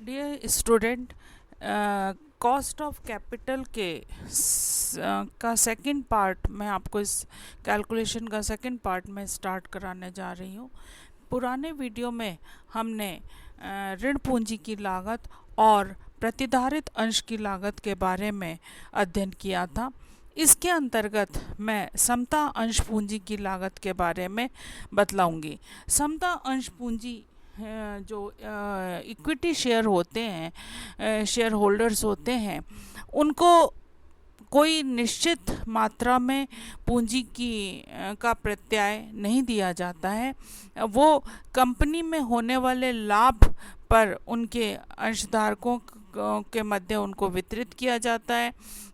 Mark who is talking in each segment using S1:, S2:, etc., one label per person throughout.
S1: Dear student, cost of capital का second part मैं आपको इस कैलकुलेशन का सेकंड पार्ट में स्टार्ट कराने जा रही हूँ। पुराने वीडियो में हमने ऋण पूंजी की लागत और प्रतिधारित अंश की लागत के बारे में अध्ययन किया था। इसके अंतर्गत मैं समता अंश पूंजी की लागत के बारे में बतलाऊंगी। समता अंश पूंजी जो इक्विटी शेयर होते हैं, शेयर होल्डर्स होते हैं, उनको कोई निश्चित मात्रा में पूंजी का प्रत्यय नहीं दिया जाता है। वो कंपनी में होने वाले लाभ पर उनके अंशधारकों के मध्य उनको वितरित किया जाता है।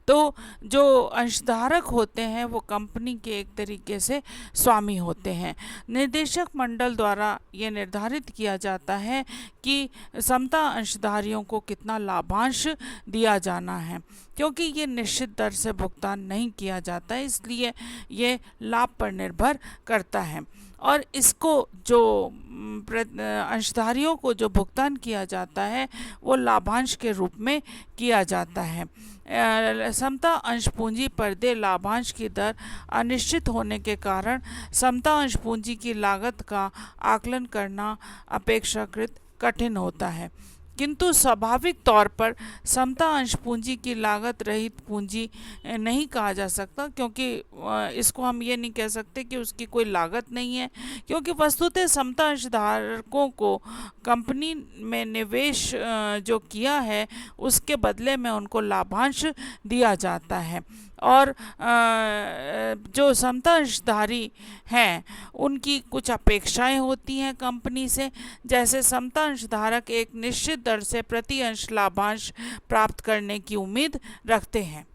S1: तो जो अंशधारक होते हैं वो कंपनी के एक तरीके से स्वामी होते हैं। निर्देशक मंडल द्वारा ये निर्धारित किया जाता है कि समता अंशधारियों को कितना लाभांश दिया जाना है। क्योंकि ये निश्चित दर से भुगतान नहीं किया जाता है, इसलिए ये लाभ पर निर्भर करता है। और इसको जो अंशधारियों को जो भुगतान किया जाता है वो लाभांश के रूप में किया जाता है। समता अंश पूंजी पर देय लाभांश की दर अनिश्चित होने के कारण समता अंश पूंजी की लागत का आकलन करना अपेक्षाकृत कठिन होता है। किंतु स्वाभाविक तौर पर समता अंश पूंजी की लागत रहित पूंजी नहीं कहा जा सकता, क्योंकि इसको हम ये नहीं कह सकते कि उसकी कोई लागत नहीं है, क्योंकि वस्तुतः समता अंशधारकों को कंपनी में निवेश जो किया है उसके बदले में उनको लाभांश दिया जाता है। और जो समता अंशधारी हैं उनकी कुछ अपेक्षाएं होती हैं कंपनी से, जैसे समता अंशधारक एक निश्चित दर से प्रति अंश लाभांश प्राप्त करने की उम्मीद रखते हैं।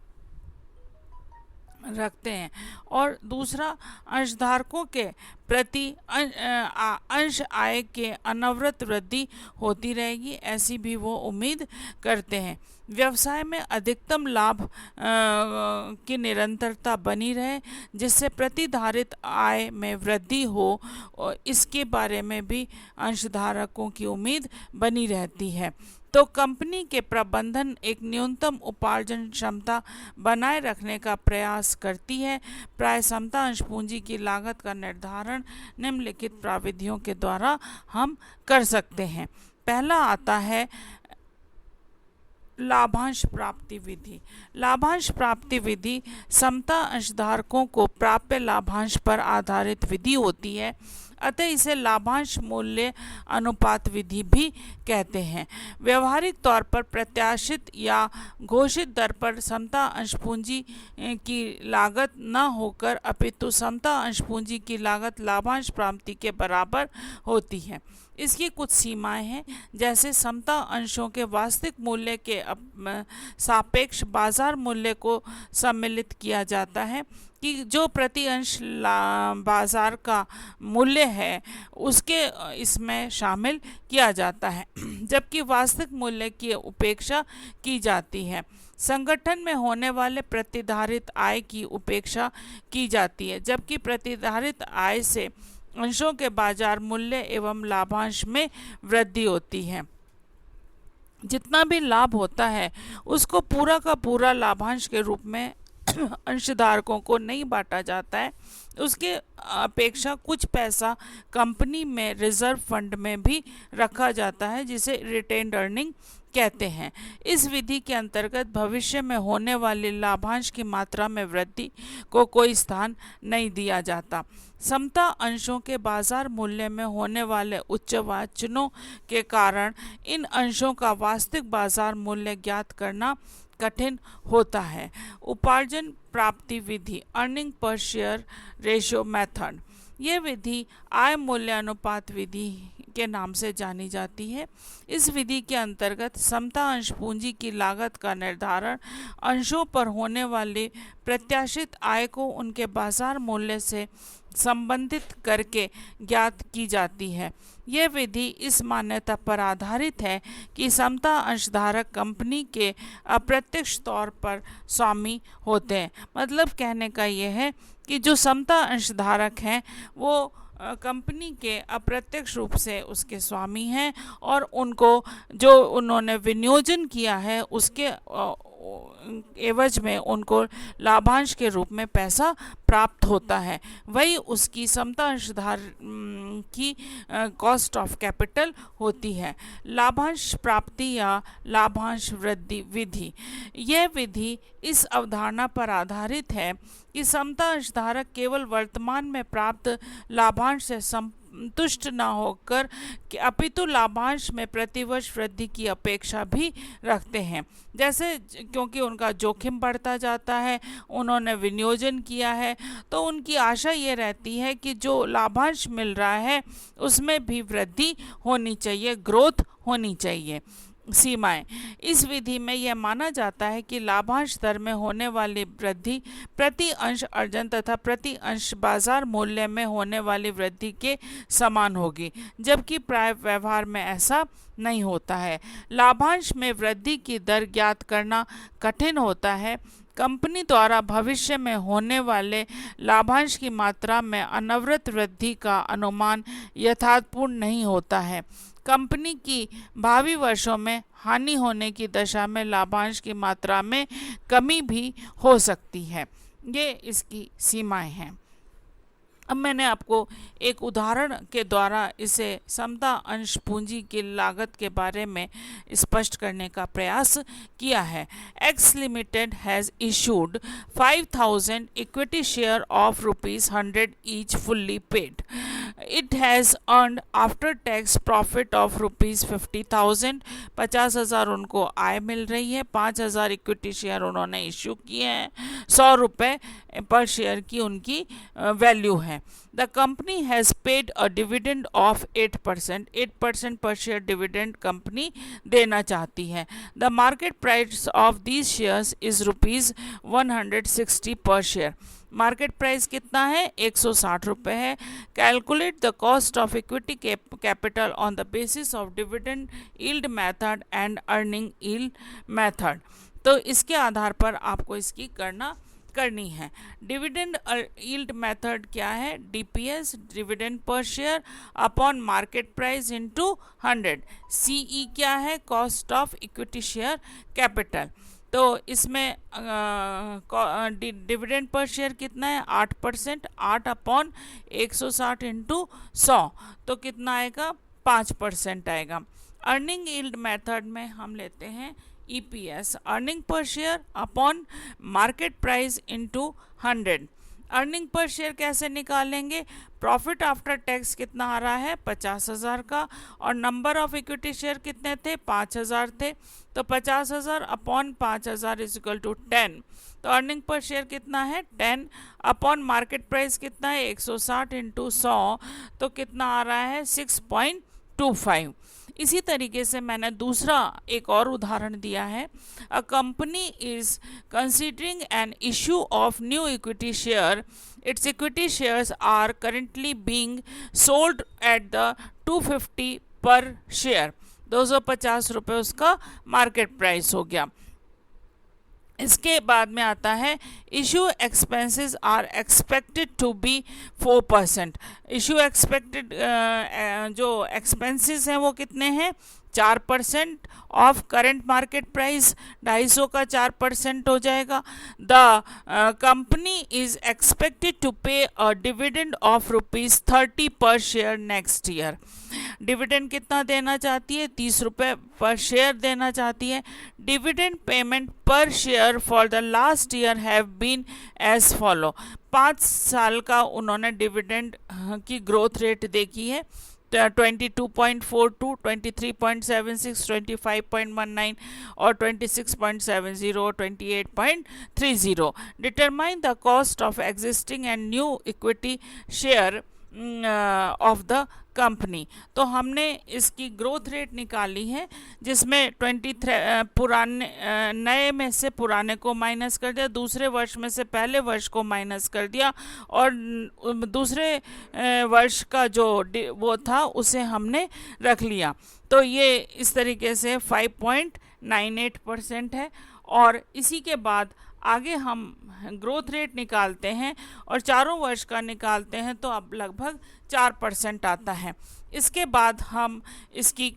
S1: और दूसरा, अंशधारकों के प्रति अंश आय के अनवरत वृद्धि होती रहेगी, ऐसी भी वो उम्मीद करते हैं। व्यवसाय में अधिकतम लाभ की निरंतरता बनी रहे, जिससे प्रतिधारित आय में वृद्धि हो, इसके बारे में भी अंशधारकों की उम्मीद बनी रहती है। तो कंपनी के प्रबंधन एक न्यूनतम उपार्जन क्षमता बनाए रखने का प्रयास करती है। प्राय समता अंश पूंजी की लागत का निर्धारण निम्नलिखित प्राविधियों के द्वारा हम कर सकते हैं। पहला आता है लाभांश प्राप्ति विधि। लाभांश प्राप्ति विधि समता अंशधारकों को प्राप्य लाभांश पर आधारित विधि होती है, अतः इसे लाभांश मूल्य अनुपात विधि भी कहते हैं। व्यवहारिक तौर पर प्रत्याशित या घोषित दर पर समता अंश पूंजी की लागत न होकर अपितु समता अंश पूंजी की लागत लाभांश प्राप्ति के बराबर होती है। इसकी कुछ सीमाएं हैं, जैसे समता अंशों के वास्तविक मूल्य के सापेक्ष बाजार मूल्य को सम्मिलित किया जाता है कि जो प्रति अंश बाजार का मूल्य है उसके इसमें शामिल किया जाता है, जबकि वास्तविक मूल्य की उपेक्षा की जाती है। संगठन में होने वाले प्रतिधारित आय की उपेक्षा की जाती है, जबकि प्रतिधारित आय से अंशों के बाजार मूल्य एवं लाभांश में वृद्धि होती है। जितना भी लाभ होता है उसको पूरा का पूरा लाभांश के रूप में अंशधारकों को नहीं बांटा जाता है, उसके अपेक्षा कुछ पैसा कंपनी में रिजर्व फंड में भी रखा जाता है, जिसे रिटेन्ड अर्निंग कहते हैं। इस विधि के अंतर्गत भविष्य में होने वाले लाभांश की मात्रा में वृद्धि को कोई स्थान नहीं दिया जाता। समता अंशों के बाजार मूल्य में होने वाले उच्चावचनों के कारण इन अंशों का वास्तविक बाजार मूल्य ज्ञात करना कठिन होता है। उपार्जन प्राप्ति विधि, earning per share ratio method, यह विधि आय मूल्य अनुपात विधि के नाम से जानी जाती है। इस विधि के अंतर्गत समता अंश पूंजी की लागत का निर्धारण अंशों पर होने वाली प्रत्याशित आय को उनके बाजार मूल्य से संबंधित करके ज्ञात की जाती है। यह विधि इस मान्यता पर आधारित है कि समता अंशधारक कंपनी के अप्रत्यक्ष तौर पर स्वामी होते हैं। मतलब कहने का यह है कि जो समता अंशधारक हैं वो कंपनी के अप्रत्यक्ष रूप से उसके स्वामी हैं और उनको जो उन्होंने विनियोजन किया है उसके एवज में उनको लाभांश के रूप में पैसा प्राप्त होता है, वही उसकी समता अंशधार की कॉस्ट ऑफ कैपिटल होती है। लाभांश प्राप्ति या लाभांश वृद्धि विधि, यह विधि इस अवधारणा पर आधारित है कि समता अंशधारक केवल वर्तमान में प्राप्त लाभांश से संतुष्ट न होकर अपितु लाभांश में प्रतिवर्ष वृद्धि की अपेक्षा भी रखते हैं। जैसे क्योंकि उनका जोखिम बढ़ता जाता है, उन्होंने विनियोजन किया है, तो उनकी आशा ये रहती है कि जो लाभांश मिल रहा है उसमें भी वृद्धि होनी चाहिए, ग्रोथ होनी चाहिए। सीमाएं, इस विधि में यह माना जाता है कि लाभांश दर में होने वाली वृद्धि प्रति अंश अर्जन तथा प्रति अंश बाजार मूल्य में होने वाली वृद्धि के समान होगी, जबकि प्राय व्यवहार में ऐसा नहीं होता है। लाभांश में वृद्धि की दर ज्ञात करना कठिन होता है। कंपनी द्वारा भविष्य में होने वाले लाभांश की मात्रा में अनवरत वृद्धि का अनुमान यथार्थपूर्ण नहीं होता है। कंपनी की भावी वर्षों में हानि होने की दशा में लाभांश की मात्रा में कमी भी हो सकती है। ये इसकी सीमाएं हैं। अब मैंने आपको एक उदाहरण के द्वारा इसे समता अंश पूंजी की लागत के बारे में स्पष्ट करने का प्रयास किया है। X limited has issued 5000 equity share of ₹100 each fully paid. It has earned after tax profit of ₹50,000। 50,000 उनको आय मिल रही है। 5,000 इक्विटी शेयर उन्होंने इश्यू किए हैं। ₹100 पर शेयर की उनकी वैल्यू है। The company has paid a dividend of 8%. 8% per share dividend company देना चाहती है। The market price of these shares is ₹160 per share. Market price कितना है? 160 रुपये है। Calculate the cost of equity capital on the basis of dividend yield method and earning yield method. तो इसके आधार पर आपको इसकी गणना करनी है। डिविडेंड यील्ड मेथड क्या है? DPS, dividend per share upon market price into 100। CE क्या है? Cost of equity share capital. तो इसमें डिविडेंड पर शेयर कितना है? 8%। 8 अपॉन 160 इंटू 100 तो कितना आएगा? 5% आएगा। अर्निंग यील्ड मेथड में हम लेते हैं EPS, earning per share upon market price into 100। Earning per share कैसे निकालेंगे? प्रॉफिट आफ्टर टैक्स कितना आ रहा है? 50,000 का, और नंबर ऑफ इक्विटी शेयर कितने थे? 5,000 थे। तो 50,000 अपॉन 5,000 इज इक्वल टू 10। तो अर्निंग पर शेयर कितना है? 10 अपॉन मार्केट प्राइस कितना है? 160 इंटू 100 तो कितना आ रहा है? 6.25। इसी तरीके से मैंने दूसरा एक और उदाहरण दिया है। A company is considering an issue of new equity share. Its equity shares are currently being sold at the 250 per share. 250 रुपये उसका मार्केट प्राइस हो गया। इसके बाद में आता है issue expenses are expected to be 4%। Issue expected जो एक्सपेंसेस हैं वो कितने हैं? 4% ऑफ करेंट मार्केट प्राइस। 250 का 4% हो जाएगा। The company is expected to pay a dividend of ₹30 पर शेयर नेक्स्ट ईयर। डिविडेंड कितना देना चाहती है? 30 रुपये पर शेयर देना चाहती है। Dividend payment per share for the last year have been as follow. 5 साल का उन्होंने डिविडेंड की ग्रोथ रेट देखी है। 22.42, 23.76, 25.19 और 26.70 और 28.30। Determine the cost of existing and new equity share of the company. तो हमने इसकी ग्रोथ रेट निकाली है, जिसमें 23 पुराने नए में से पुराने को माइनस कर दिया, दूसरे वर्ष में से पहले वर्ष को माइनस कर दिया, और दूसरे वर्ष का जो वो था उसे हमने रख लिया। तो ये इस तरीके से 5.98% है। और इसी के बाद आगे हम ग्रोथ रेट निकालते हैं और चारों वर्ष का निकालते हैं तो अब लगभग 4% आता है। इसके बाद हम इसकी